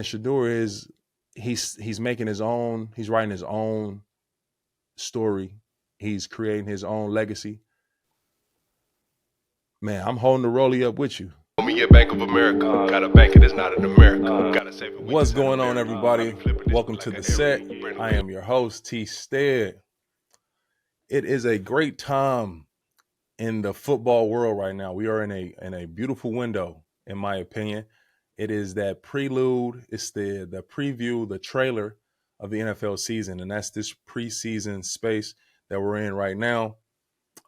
Shedeur is he's making his own. He's writing his own story. He's creating his own legacy. Man, I'm holding the rollie up with you. Me at Bank of America, got a bank and it's not in America. Gotta save it. What's going on, everybody? Welcome to the set. I am your host, T. Stead. It is a great time in the football world right now. We are in a beautiful window, in my opinion. It is that prelude. It's the preview, the trailer of the NFL season, and that's this preseason space that we're in right now.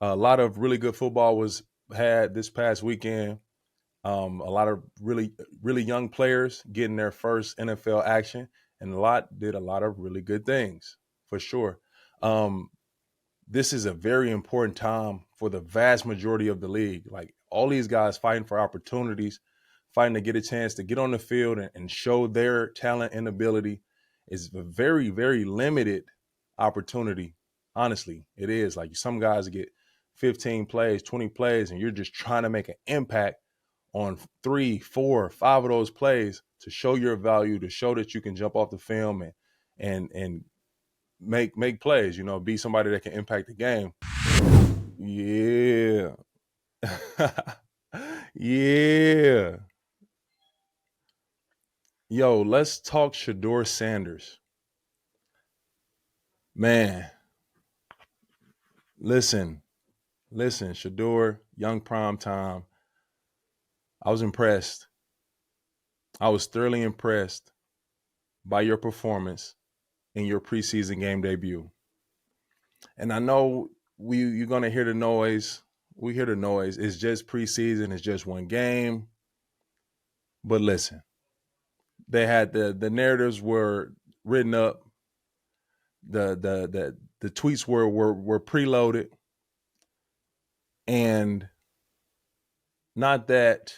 A lot of really good football was had this past weekend. A lot of really young players getting their first NFL action, and did a lot of really good things for sure. This is a very important time for the vast majority of the league. Like all these guys fighting for opportunities, fighting to get a chance to get on the field and show their talent and ability is a very, very limited opportunity. Honestly, it is. Like some guys get 15 plays, 20 plays, and you're just trying to make an impact on 3, 4, 5 of those plays to show your value, to show that you can jump off the film and make plays, be somebody that can impact the game. Yeah. Yeah. Yo, let's talk Shedeur Sanders. Man. Listen, Shedeur, young prime time. I was impressed. I was thoroughly impressed by your performance in your preseason game debut. And I know you're going to hear the noise. We hear the noise. It's just preseason. It's just one game. But listen, they had the narratives were written up. The tweets were preloaded. And not that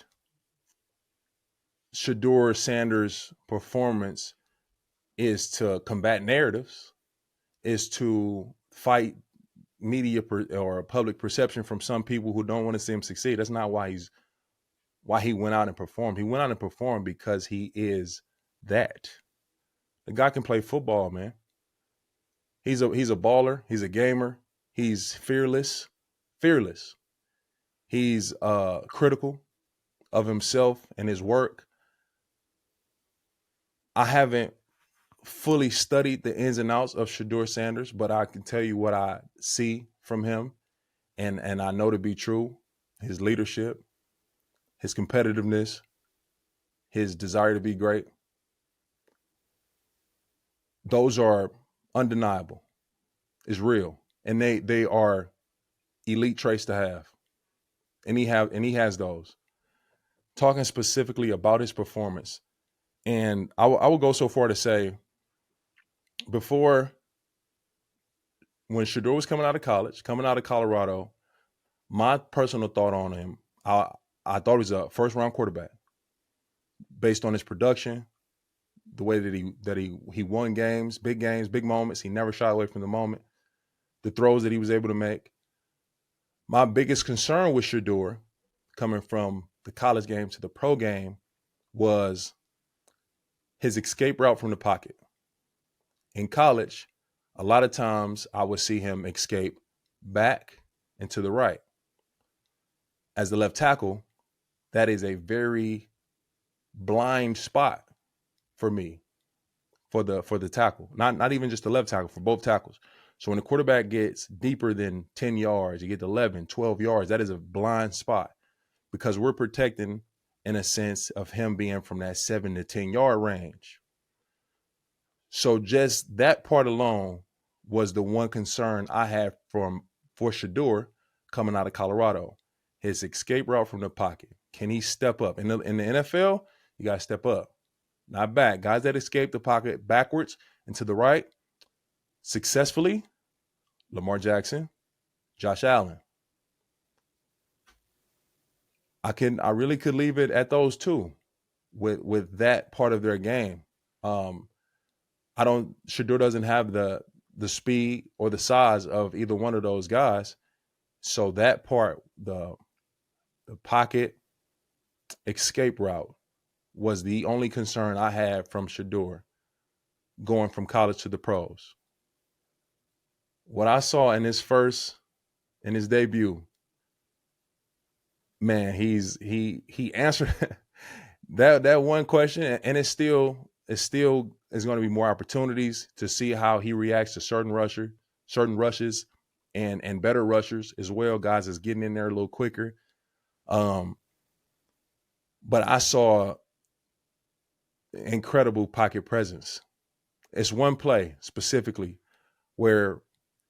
Shedeur Sanders' performance is to combat narratives, is to fight media or public perception from some people who don't want to see him succeed. That's not why he went out and performed. He went out and performed because he is that. The guy can play football, man. He's a baller. He's a gamer. He's fearless. He's critical of himself and his work. I haven't fully studied the ins and outs of Shedeur Sanders, but I can tell you what I see from him, and I know to be true. His leadership, his competitiveness, his desire to be great. Those are undeniable. It's real. And they are elite traits to have. And he has those. Talking specifically about his performance. And I will go so far to say, when Shedeur was coming out of college, coming out of Colorado, my personal thought on him, I thought he was a first-round quarterback based on his production, the way that he won games, big moments. He never shied away from the moment. The throws that he was able to make. My biggest concern with Shedeur, coming from the college game to the pro game, was his escape route from the pocket. In college, a lot of times I would see him escape back and to the right. As the left tackle, that is a very blind spot for me, for the tackle. Not even just the left tackle, for both tackles. So when the quarterback gets deeper than 10 yards, you get to 11, 12 yards, that is a blind spot because we're protecting in a sense of him being from that 7 to 10 yard range. So just that part alone was the one concern I had for Shedeur coming out of Colorado. His escape route from the pocket. Can he step up? In the NFL, you got to step up, not back. Guys that escape the pocket backwards and to the right successfully, Lamar Jackson, Josh Allen. I really could leave it at those two with that part of their game. Shedeur doesn't have the speed or the size of either one of those guys. So that part, the pocket escape route, was the only concern I had from Shedeur going from college to the pros. What I saw in his debut, man, he answered that one question, and it's still is going to be more opportunities to see how he reacts to certain rushes, and better rushers as well, guys that's getting in there a little quicker. But I saw incredible pocket presence. It's one play specifically where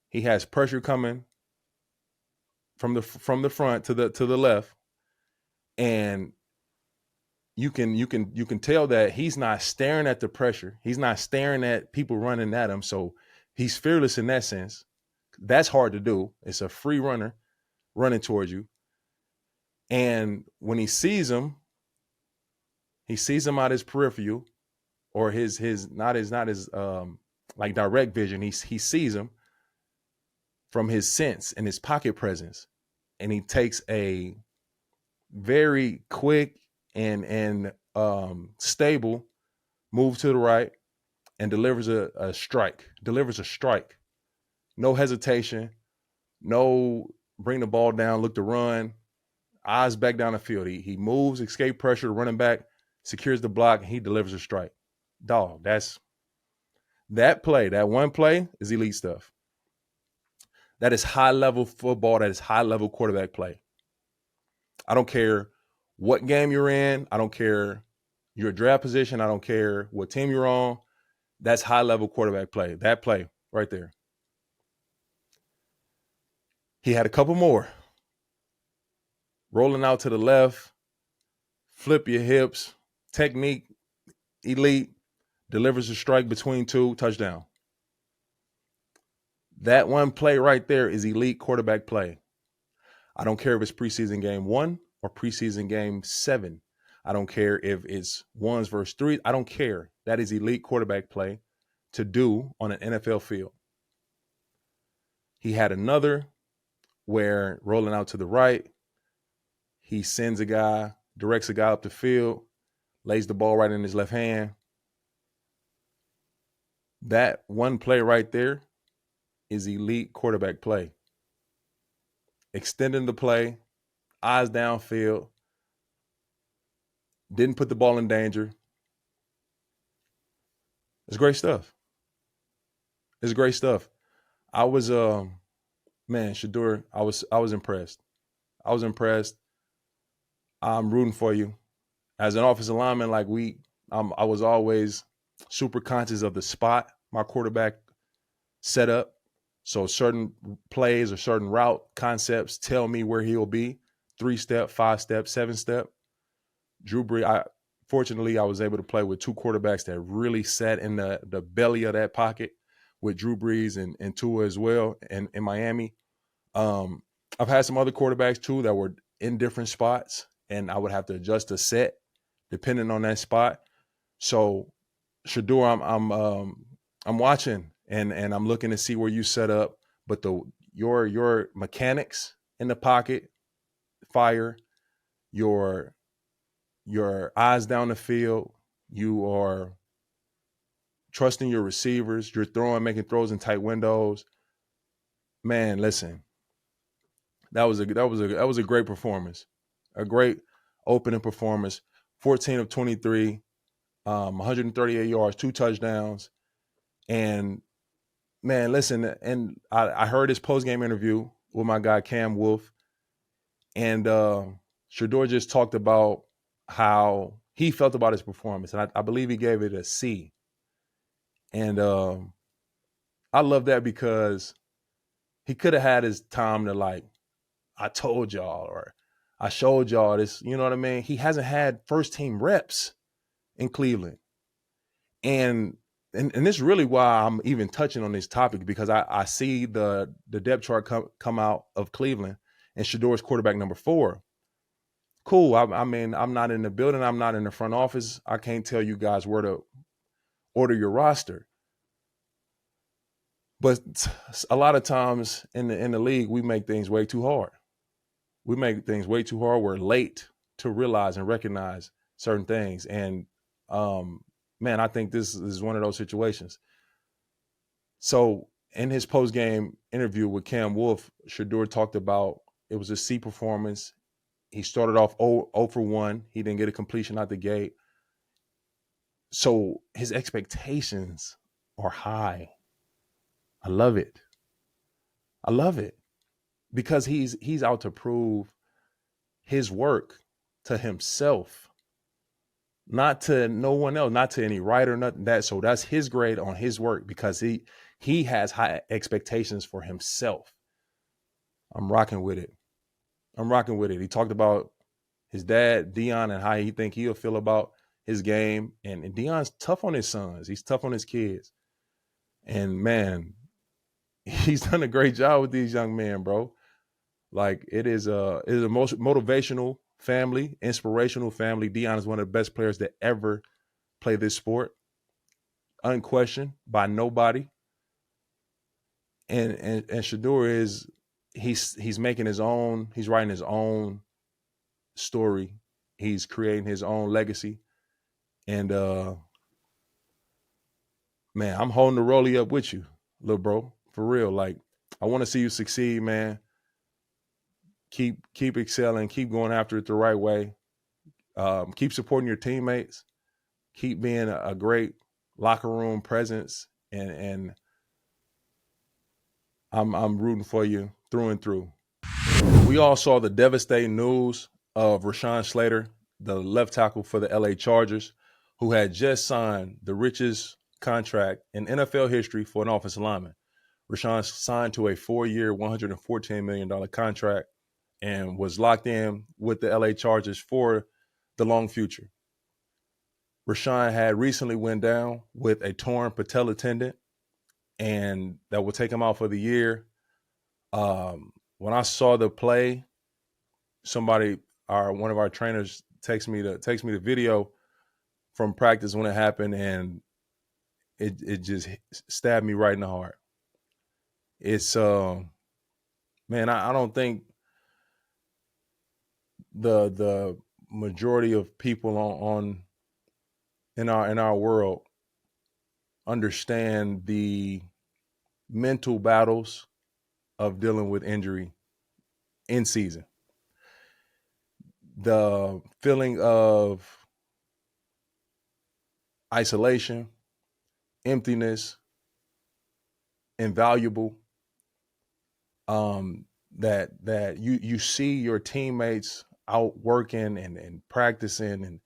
he has pressure coming from the front to the left, and you can tell that he's not staring at the pressure. He's not staring at people running at him. So he's fearless in that sense. That's hard to do. It's a free runner running towards you. And when he sees him out his peripheral, or his not his like direct vision. He sees him from his sense and his pocket presence, and he takes a very quick and stable move to the right and delivers a strike. No hesitation, no bring the ball down, look to run, eyes back down the field. He moves, escape pressure, running back, secures the block, and he delivers a strike. Dog, that one play is elite stuff. That is high-level football. That is high-level quarterback play. I don't care what game you're in. I don't care your draft position. I don't care what team you're on. That's high-level quarterback play. That play right there. He had a couple more. Rolling out to the left, flip your hips, technique, elite, delivers a strike between two, touchdown. That one play right there is elite quarterback play. I don't care if it's preseason game 1 or preseason game 7. I don't care if it's 1s versus 3s. I don't care. That is elite quarterback play to do on an NFL field. He had another where rolling out to the right, he directs a guy up the field, lays the ball right in his left hand. That one play right there is elite quarterback play. Extending the play, eyes downfield, didn't put the ball in danger. It's great stuff. I was Shedeur, I was impressed. I'm rooting for you. As an offensive lineman, I was always super conscious of the spot my quarterback set up. So certain plays or certain route concepts tell me where he'll be: 3-step, 5-step, 7-step. Drew Brees, fortunately, I was able to play with two quarterbacks that really sat in the belly of that pocket, with Drew Brees and Tua as well in Miami. I've had some other quarterbacks too that were in different spots, and I would have to adjust the set depending on that spot. So Shedeur, I'm watching and I'm looking to see where you set up, but your mechanics in the pocket, fire, your eyes down the field, you are trusting your receivers, you're making throws in tight windows. Man, listen, that was a great performance, a great opening performance. 14 of 23, 138 yards, 2 touchdowns, and man, listen. And I heard his post-game interview with my guy Cam Wolf, and Shedeur just talked about how he felt about his performance, and I believe he gave it a C. And I love that because he could have had his time to I told y'all, or I showed y'all this, you know what I mean? He hasn't had first team reps in Cleveland. And this is really why I'm even touching on this topic, because I see the depth chart come out of Cleveland, and Shedeur's quarterback number 4. Cool. I mean, I'm not in the building. I'm not in the front office. I can't tell you guys where to order your roster. But a lot of times in the league, we make things way too hard. We're late to realize and recognize certain things. And man, I think this is one of those situations. So in his post game interview with Cam Wolf, Shedeur talked about it was a C performance. He started off 0 for 1. He didn't get a completion out the gate. So his expectations are high. I love it. I love it because he's out to prove his work to himself, not to no one else, not to any writer, nothing that. So that's his grade on his work because he has high expectations for himself. I'm rocking with it. I'm rocking with it. He talked about his dad, Dion, and how he think he'll feel about his game. And Dion's tough on his sons. He's tough on his kids. And man, he's done a great job with these young men, bro. Like it is a most motivational family, inspirational family. Dion is one of the best players that ever play this sport, unquestioned by nobody. And Shedeur is he's making his own. He's writing his own story. He's creating his own legacy. And man, I'm holding the rollie up with you, little bro, for real. Like I want to see you succeed, man. Keep excelling, keep going after it the right way. Keep supporting your teammates. Keep being a great locker room presence, and I'm rooting for you through and through. We all saw the devastating news of Rashawn Slater, the left tackle for the LA Chargers, who had just signed the richest contract in NFL history for an offensive lineman. Rashawn signed to a 4-year, $114 million contract and was locked in with the LA Chargers for the long future. Rashawn had recently went down with a torn patella tendon, and that will take him out for the year. When I saw the play, one of our trainers takes me the video from practice when it happened, and it just stabbed me right in the heart. It's man, I don't think the majority of people on in our world understand the mental battles of dealing with injury in season. The feeling of isolation, emptiness, invaluable. That you see your teammates out working and practicing, and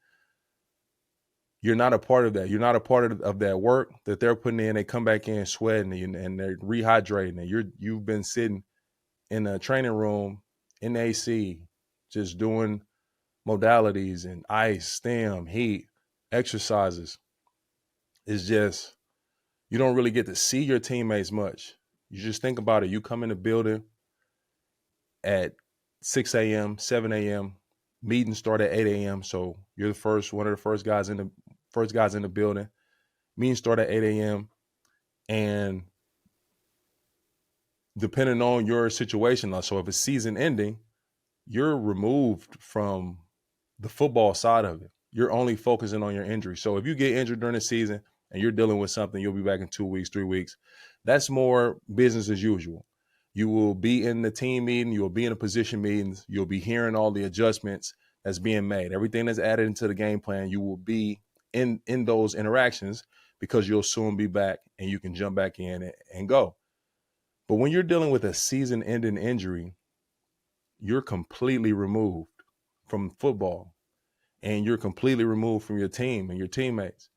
you're not a part of that. You're not a part of that work that they're putting in. They come back in sweating and they're rehydrating, and you've been sitting in a training room in the AC, just doing modalities and ice, stem, heat, exercises. It's just you don't really get to see your teammates much. You just think about it. You come in the building at 6 a.m., 7 a.m. Meetings start at 8 a.m. So you're one of the first guys in the building. Meetings start at 8 a.m. And depending on your situation, so if it's season ending, you're removed from the football side of it. You're only focusing on your injury. So if you get injured during the season and you're dealing with something, you'll be back in 2 weeks, 3 weeks. That's more business as usual. You will be in the team meeting. You'll be in the position meetings. You'll be hearing all the adjustments that's being made. Everything that's added into the game plan, you will be in those interactions because you'll soon be back and you can jump back in and go. But when you're dealing with a season-ending injury, you're completely removed from football and you're completely removed from your team and your teammates.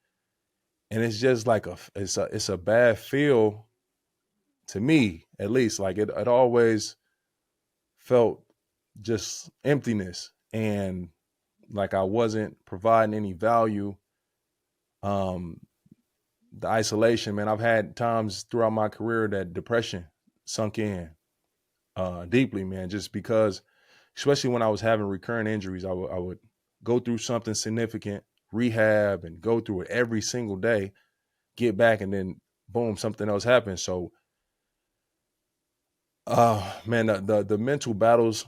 And it's just like it's a bad feel to me, at least. Like it always felt just emptiness and like I wasn't providing any value. The isolation, man, I've had times throughout my career that depression sunk in deeply, man, just because, especially when I was having recurrent injuries, I would go through something significant, rehab, and go through it every single day, get back, and then boom, something else happens. So, man, the mental battles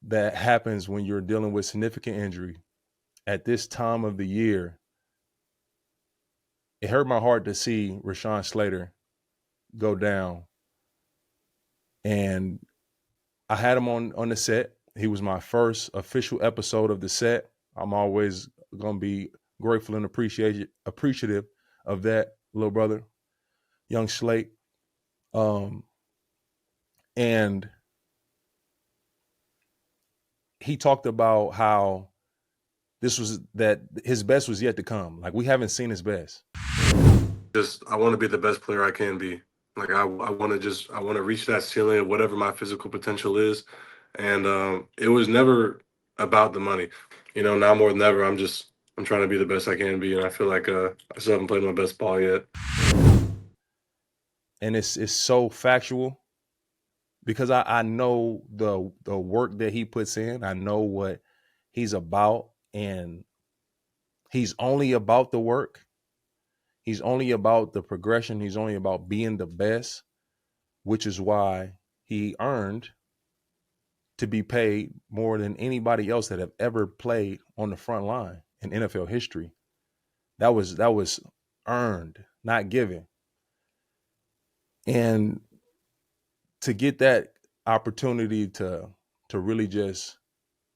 that happens when you're dealing with significant injury at this time of the year, it hurt my heart to see Rashawn Slater go down. And I had him on the set. He was my first official episode of the set. I'm always gonna be grateful and appreciative of that, little brother, young Slate. And he talked about how that his best was yet to come. Like, we haven't seen his best. I want to be the best player I can be. Like I want to reach that ceiling of whatever my physical potential is. And it was never about the money. Now more than ever, I'm trying to be the best I can be. And I feel like I still haven't played my best ball yet. And it's so factual because I know the work that he puts in. I know what he's about, and he's only about the work. He's only about the progression. He's only about being the best, which is why he earned to be paid more than anybody else that have ever played on the front line in NFL history. That was earned, not given. And to get that opportunity to really just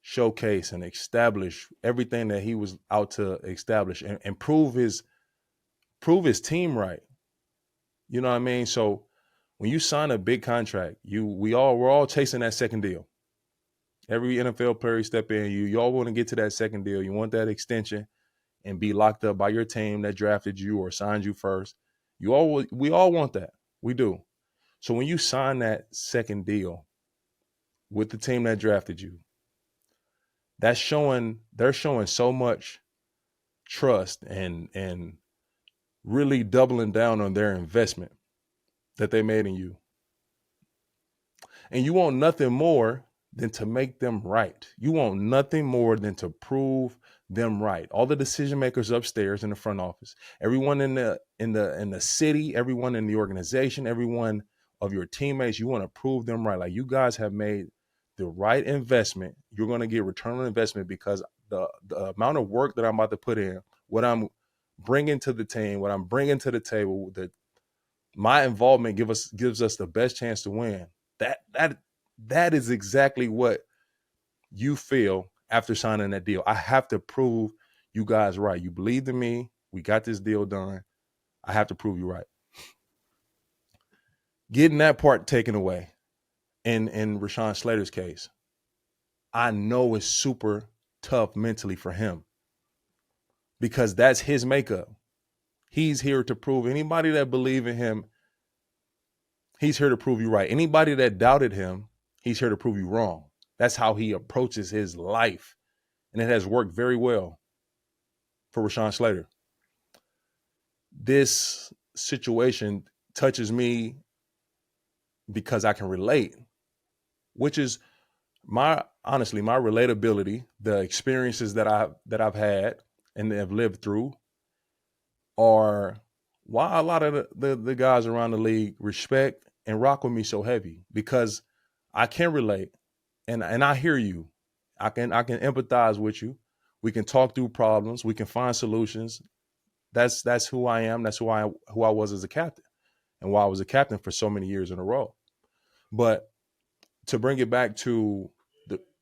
showcase and establish everything that he was out to establish and prove his team right. You know what I mean? So when you sign a big contract, we're all chasing that second deal. Every NFL player you step in, you all want to get to that second deal. You want that extension and be locked up by your team that drafted you or signed you first. We all want that. We do. So when you sign that second deal with the team that drafted you, they're showing so much trust and really doubling down on their investment that they made in you. And you want nothing more than to make them right. You want nothing more than to prove them right. All the decision makers upstairs in the front office, everyone in the city, everyone in the organization, everyone of your teammates, you want to prove them right. Like, you guys have made the right investment. You're going to get return on investment because the amount of work that I'm about to put in, what I'm bringing to the team, what I'm bringing to the table, that my involvement gives us the best chance to win. That is exactly what you feel after signing that deal. I have to prove you guys right. You believed in me. We got this deal done. I have to prove you right. Getting that part taken away in Rashawn Slater's case, I know it's super tough mentally for him because that's his makeup. He's here to prove anybody that believe in him, he's here to prove you right. Anybody that doubted him, he's here to prove you wrong. That's how he approaches his life. And it has worked very well for Rashawn Slater. This situation touches me because I can relate, which is honestly my relatability, the experiences that I've had and have lived through are why a lot of the guys around the league respect and rock with me so heavy, because I can relate and I hear you. I can empathize with you. We can talk through problems. We can find solutions. That's who I am. That's who I was as a captain, and why I was a captain for so many years in a row. But to bring it back to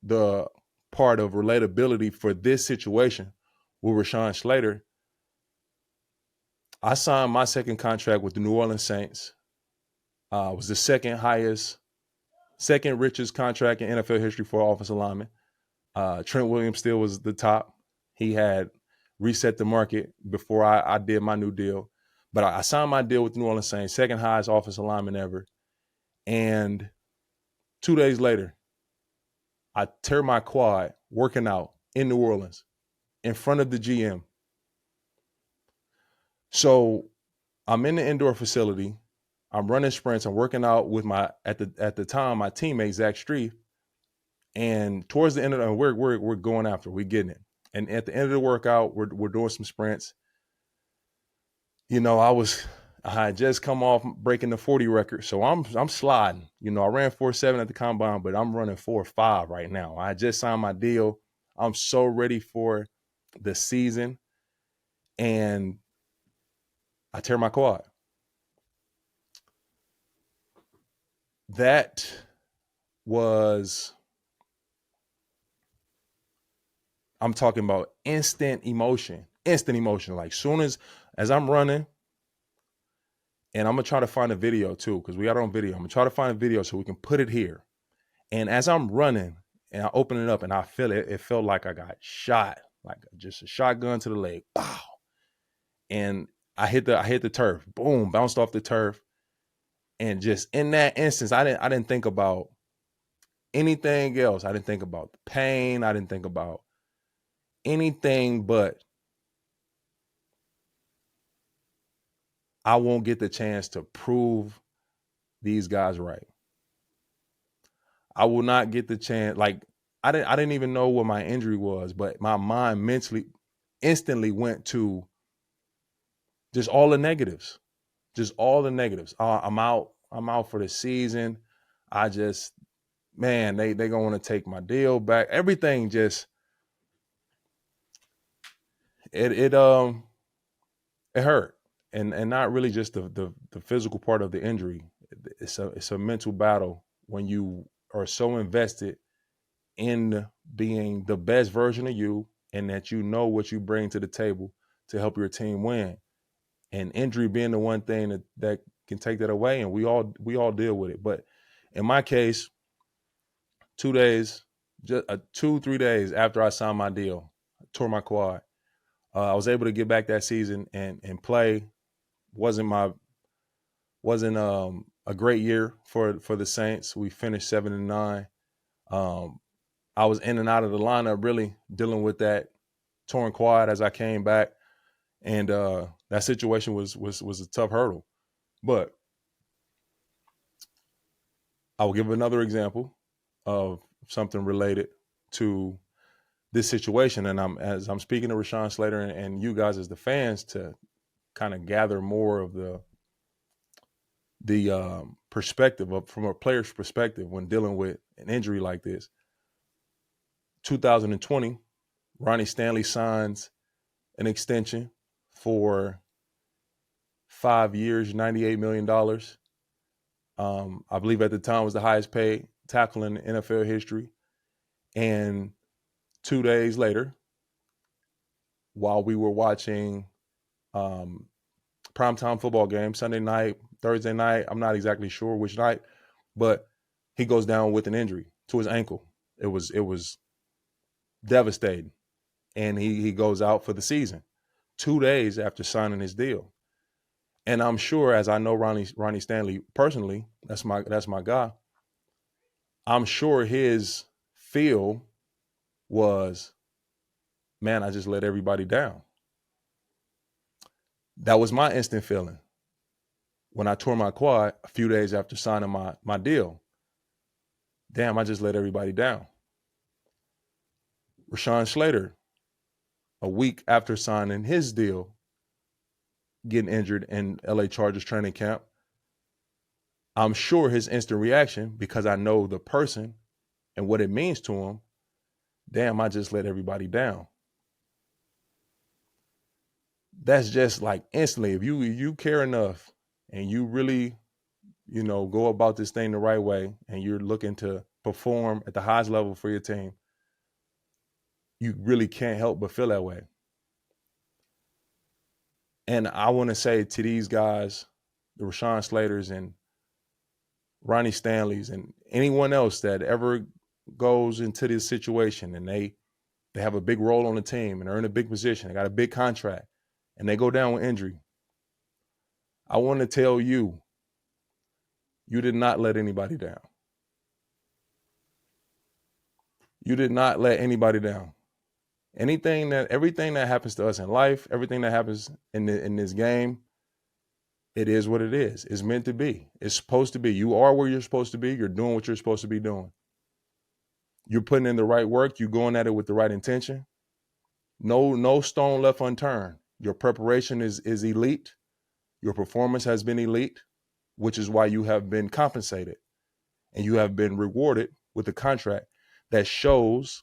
the part of relatability for this situation with Rashawn Slater, I signed my second contract with the New Orleans Saints. It was the second richest contract in NFL history for offensive lineman. Trent Williams still was the top. He had reset the market before I did my new deal. But I signed my deal with the New Orleans Saints, second highest offensive lineman ever. And 2 days later, I tear my quad working out in New Orleans in front of the GM. So I'm in the indoor facility. I'm running sprints. I'm working out with at the time my teammate Zach Street. And towards the end of the, we're going after, we're getting it. And at the end of the workout, we're doing some sprints. You know, I had just come off breaking the 40 record, so I'm sliding. You know, I ran 4.7 at the combine, but I'm running 4.5 right now. I just signed my deal. I'm so ready for the season, and I tear my quad. That was, I'm talking about instant emotion. Like soon as I'm running, and I'm gonna try to find a video too, because we got it on video. I'm gonna try to find a video so we can put it here. And as I'm running and I open it up and I feel it, it felt like I got shot, like just a shotgun to the leg. Wow. And I hit the turf. Boom, bounced off the turf. And just in that instance, I didn't think about anything else. I didn't think about the pain. I didn't think about anything but I won't get the chance to prove these guys right. I will not get the chance. Like I didn't even know what my injury was, but my mind mentally instantly went to just all the negatives. I'm out for the season. I just, man, they gonna want to take my deal back. Everything just it hurt. And not really just the physical part of the injury. It's a mental battle when you are so invested in being the best version of you and that you know what you bring to the table to help your team win. And injury being the one thing that can take that away, and we all deal with it. But in my case, 2 days, just 2-3 days after I signed my deal, I tore my quad. I was able to get back that season and play. Wasn't a great year for the Saints. We finished 7-9. I was in and out of the lineup, really dealing with that torn quad as I came back, and that situation was a tough hurdle. But I will give another example of something related to this situation, and as I'm speaking to Rashawn Slater and you guys as the fans to kind of gather more of the perspective from a player's perspective when dealing with an injury like this. 2020, Ronnie Stanley signs an extension for 5 years, $98 million. I believe at the time was the highest paid tackle in NFL history. And 2 days later, while we were watching primetime football game, Sunday night, Thursday night, I'm not exactly sure which night, but he goes down with an injury to his ankle. It was devastating. And he goes out for the season 2 days after signing his deal. And I'm sure, as I know Ronnie Stanley personally, that's my guy. I'm sure his feel was, man, I just let everybody down. That was my instant feeling when I tore my quad a few days after signing my deal. Damn, I just let everybody down. Rashawn Slater, a week after signing his deal, getting injured in LA Chargers training camp. I'm sure his instant reaction, because I know the person and what it means to him, damn, I just let everybody down. That's just like instantly. If you care enough and you really, go about this thing the right way and you're looking to perform at the highest level for your team, you really can't help but feel that way. And I want to say to these guys, the Rashawn Slaters and Ronnie Stanleys and anyone else that ever goes into this situation and they have a big role on the team and are in a big position, they got a big contract, and they go down with injury, I want to tell you, you did not let anybody down. You did not let anybody down. Everything that happens to us in life, everything that happens in this game, it is what it is. It's meant to be. It's supposed to be. You are where you're supposed to be. You're doing what you're supposed to be doing. You're putting in the right work. You're going at it with the right intention. No stone left unturned. Your preparation is elite. Your performance has been elite, which is why you have been compensated and you have been rewarded with a contract that shows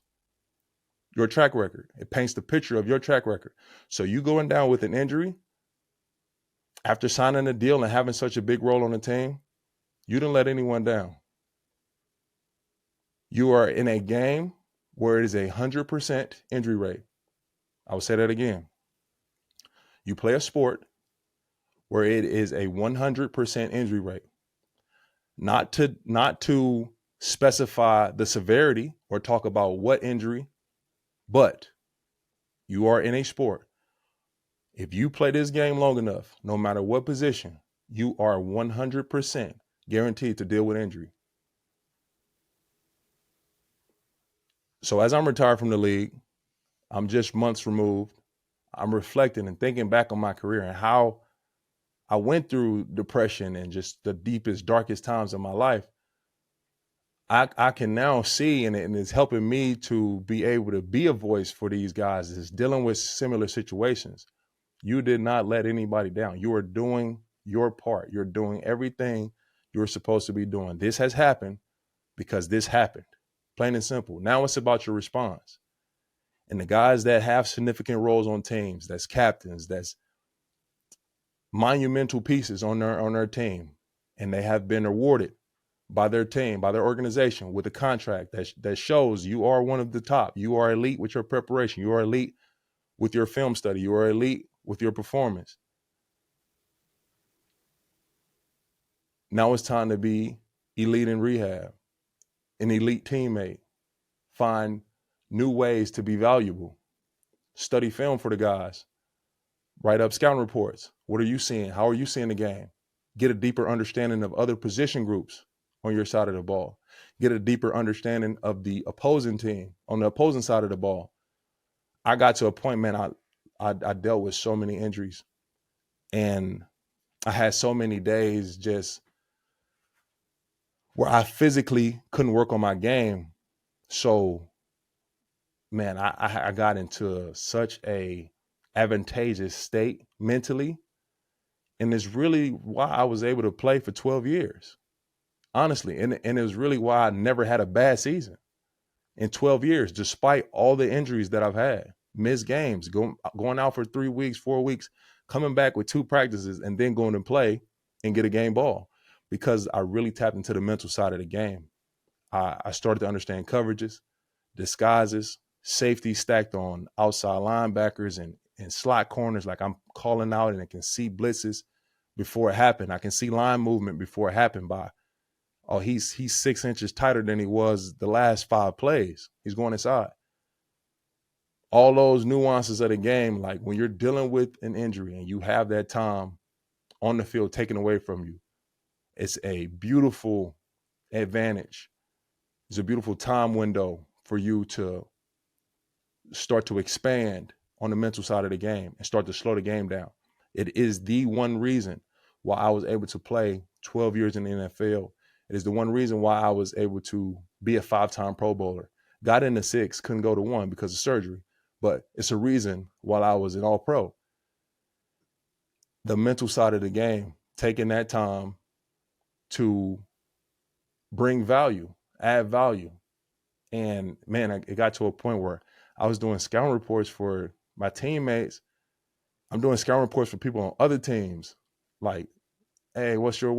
your track record. It paints the picture of your track record. So you going down with an injury after signing a deal and having such a big role on the team, you didn't let anyone down. You are in a game where it is 100% injury rate. I will say that again. You play a sport where it is a 100% injury rate. Not to specify the severity or talk about what injury, but you are in a sport. If you play this game long enough, no matter what position, you are 100% guaranteed to deal with injury. So as I'm retired from the league, I'm just months removed. I'm reflecting and thinking back on my career and how I went through depression and just the deepest, darkest times of my life. I can now see, and it's helping me to be able to be a voice for these guys that's dealing with similar situations. You did not let anybody down. You are doing your part. You're doing everything you're supposed to be doing. This has happened because this happened. Plain and simple. Now it's about your response. And the guys that have significant roles on teams, that's captains, that's monumental pieces on their team, and they have been awarded by their team, by their organization with a contract that shows you are one of the top. You are elite with your preparation. You are elite with your film study. You are elite with your performance. Now it's time to be elite in rehab, an elite teammate, find new ways to be valuable, study film for the guys, write up scouting reports. What are you seeing? How are you seeing the game? Get a deeper understanding of other position groups on your side of the ball. Get a deeper understanding of the opposing team on the opposing side of the ball. I got to a point, man, I dealt with so many injuries, and I had so many days just where I physically couldn't work on my game. So, man, I got into such a advantageous state mentally. And it's really why I was able to play for 12 years, honestly. And it was really why I never had a bad season in 12 years, despite all the injuries that I've had, missed games, going out for 3 weeks, 4 weeks, coming back with 2 practices, and then going to play and get a game ball, because I really tapped into the mental side of the game. I started to understand coverages, disguises, safety stacked on outside linebackers and slot corners. Like, I'm calling out and I can see blitzes before it happened. I can see line movement before it happened by, oh, he's 6 inches tighter than he was the last 5 plays. He's going inside. All those nuances of the game, like when you're dealing with an injury and you have that time on the field taken away from you, it's a beautiful advantage. It's a beautiful time window for you to start to expand on the mental side of the game and start to slow the game down. It is the one reason why I was able to play 12 years in the NFL. It is the one reason why I was able to be a 5-time Pro Bowler. Got into 6, couldn't go to 1 because of surgery. But it's a reason why I was an All-Pro. The mental side of the game, taking that time to bring value, add value. And, man, it got to a point where I was doing scouting reports for my teammates. I'm doing scouting reports for people on other teams. Like, hey, what's your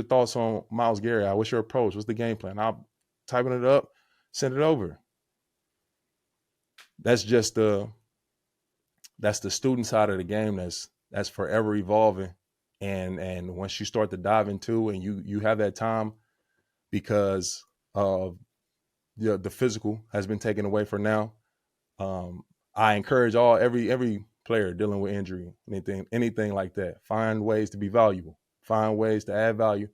thoughts on Myles Garrett? What's your approach? What's the game plan? I'm typing it up, send it over. That's just the student side of the game that's forever evolving. And once you start to dive into and you have that time, because of the physical has been taken away for now. I encourage every player dealing with injury, anything like that, find ways to be valuable, find ways to add value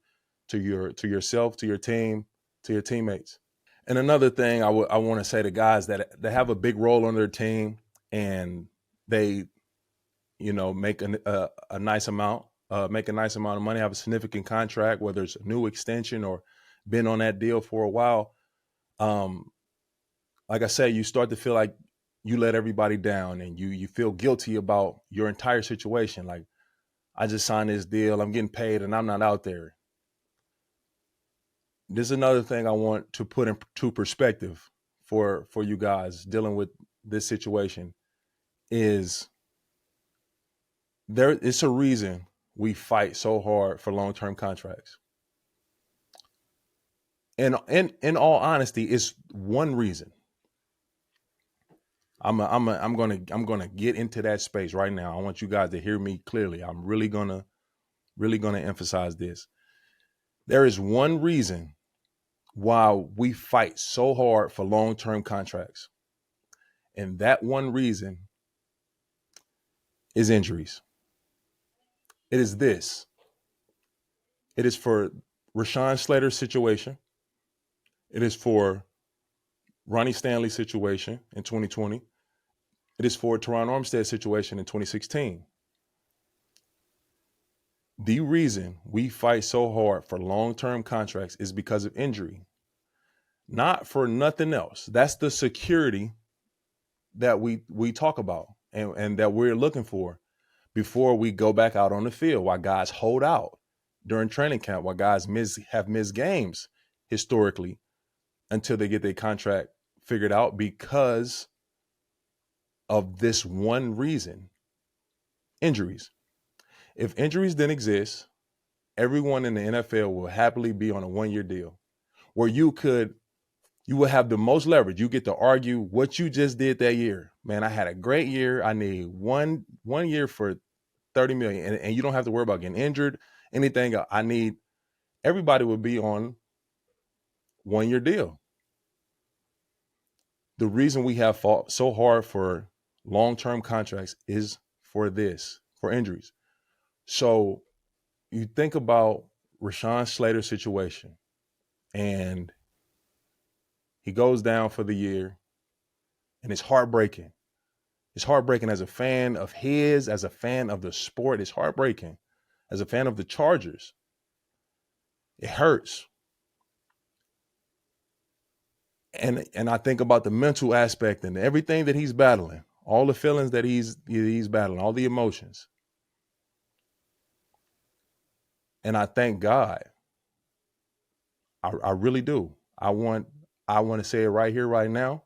to yourself, to your team, to your teammates. And another thing I want to say to guys that have a big role on their team and they, make a nice amount of money, have a significant contract, whether it's a new extension or been on that deal for a while. Like I say, you start to feel like you let everybody down and you feel guilty about your entire situation. Like, I just signed this deal, I'm getting paid and I'm not out there. This is another thing I want to put into perspective for you guys dealing with this situation is it's a reason we fight so hard for long-term contracts. And in all honesty, it's one reason. I'm gonna get into that space right now. I want you guys to hear me clearly. I'm really gonna emphasize this. There is one reason why we fight so hard for long-term contracts. And that one reason is injuries. It is this. It is for Rashawn Slater's situation. It is for Ronnie Stanley's situation in 2020. It is for Terron Armstead's situation in 2016. The reason we fight so hard for long-term contracts is because of injury, not for nothing else. That's the security that we talk about and that we're looking for before we go back out on the field, while guys hold out during training camp, while guys have missed games historically until they get their contract figured out because of this one reason: injuries. If injuries didn't exist, everyone in the NFL will happily be on a 1-year deal where you would have the most leverage. You get to argue what you just did that year. Man, I had a great year. I need one year for $30 million. And you don't have to worry about getting injured, anything. Everybody would be on 1-year deal. The reason we have fought so hard for long-term contracts is for this, for injuries. So you think about Rashawn Slater's situation, and he goes down for the year, and it's heartbreaking. It's heartbreaking as a fan of as a fan of the sport. It's heartbreaking as a fan of the Chargers. It hurts. And I think about the mental aspect and everything that he's battling, all the feelings that he's battling, all the emotions. And I thank God. I really do. I want to say it right here, right now.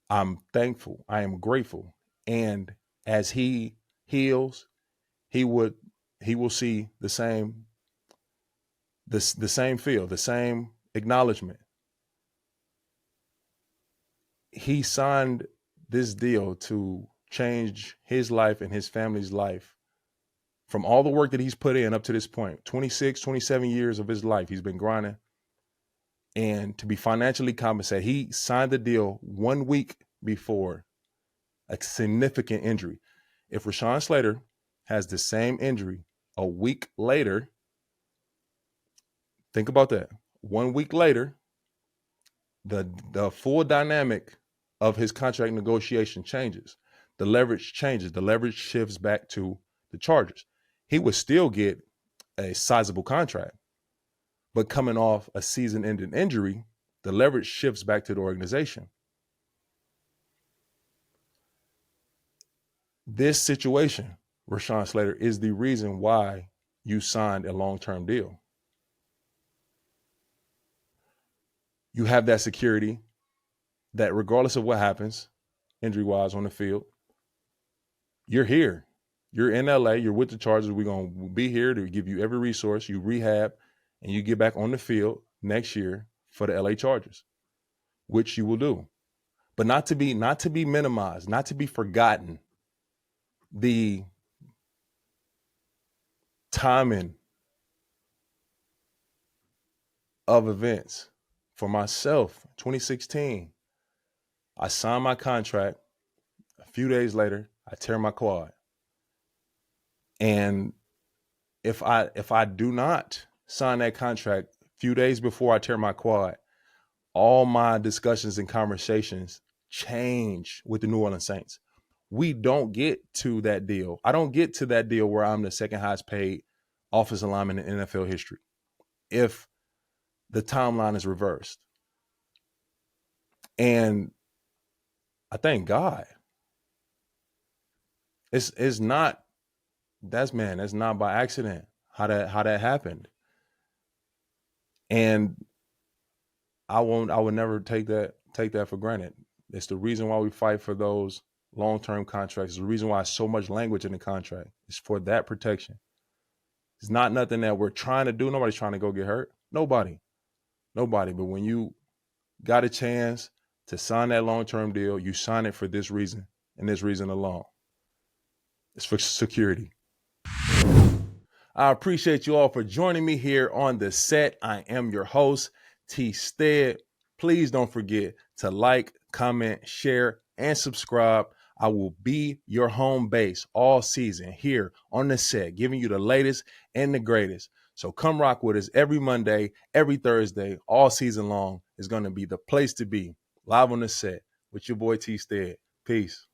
I'm thankful. I am grateful. And as he heals, he will see the same feel, the same acknowledgement. He signed this deal to change his life and his family's life from all the work that he's put in up to this point. 26, 27 years of his life he's been grinding. And to be financially compensated, he signed the deal 1 week before a significant injury. If Rashawn Slater has the same injury a week later, think about that. 1 week later, the full dynamic of his contract negotiation changes. The leverage changes. The leverage shifts back to the Chargers. He would still get a sizable contract, but coming off a season-ending injury, the leverage shifts back to the organization. This situation, Rashawn Slater, is the reason why you signed a long-term deal. You have that security that regardless of what happens, injury-wise on the field, you're here. You're in LA. You're with the Chargers. We're going to be here to give you every resource. You rehab, and you get back on the field next year for the LA Chargers, which you will do. But not to be minimized, not to be forgotten, the timing of events. For myself, 2016, I signed my contract. A few days later, I tear my quad. And if I do not sign that contract a few days before I tear my quad, all my discussions and conversations change with the New Orleans Saints. We don't get to that deal. I don't get to that deal where I'm the second highest paid offensive lineman in NFL history if the timeline is reversed. And I thank God. It's not that's not by accident how that happened. And I would never take that take that for granted. It's the reason why we fight for those long-term contracts. It's the reason why so much language in the contract. It's for that protection. It's not nothing that we're trying to do. Nobody's trying to go get hurt. Nobody. But when you got a chance to sign that long-term deal, you sign it for this reason and this reason alone. It's for security. I appreciate you all for joining me here on the set. I am your host, T. Stead. Please don't forget to like, comment, share, and subscribe. I will be your home base all season here on the set, giving you the latest and the greatest. So come rock with us every Monday, every Thursday, all season long. Is going to be the place to be, live on the set with your boy T. Stead. Peace.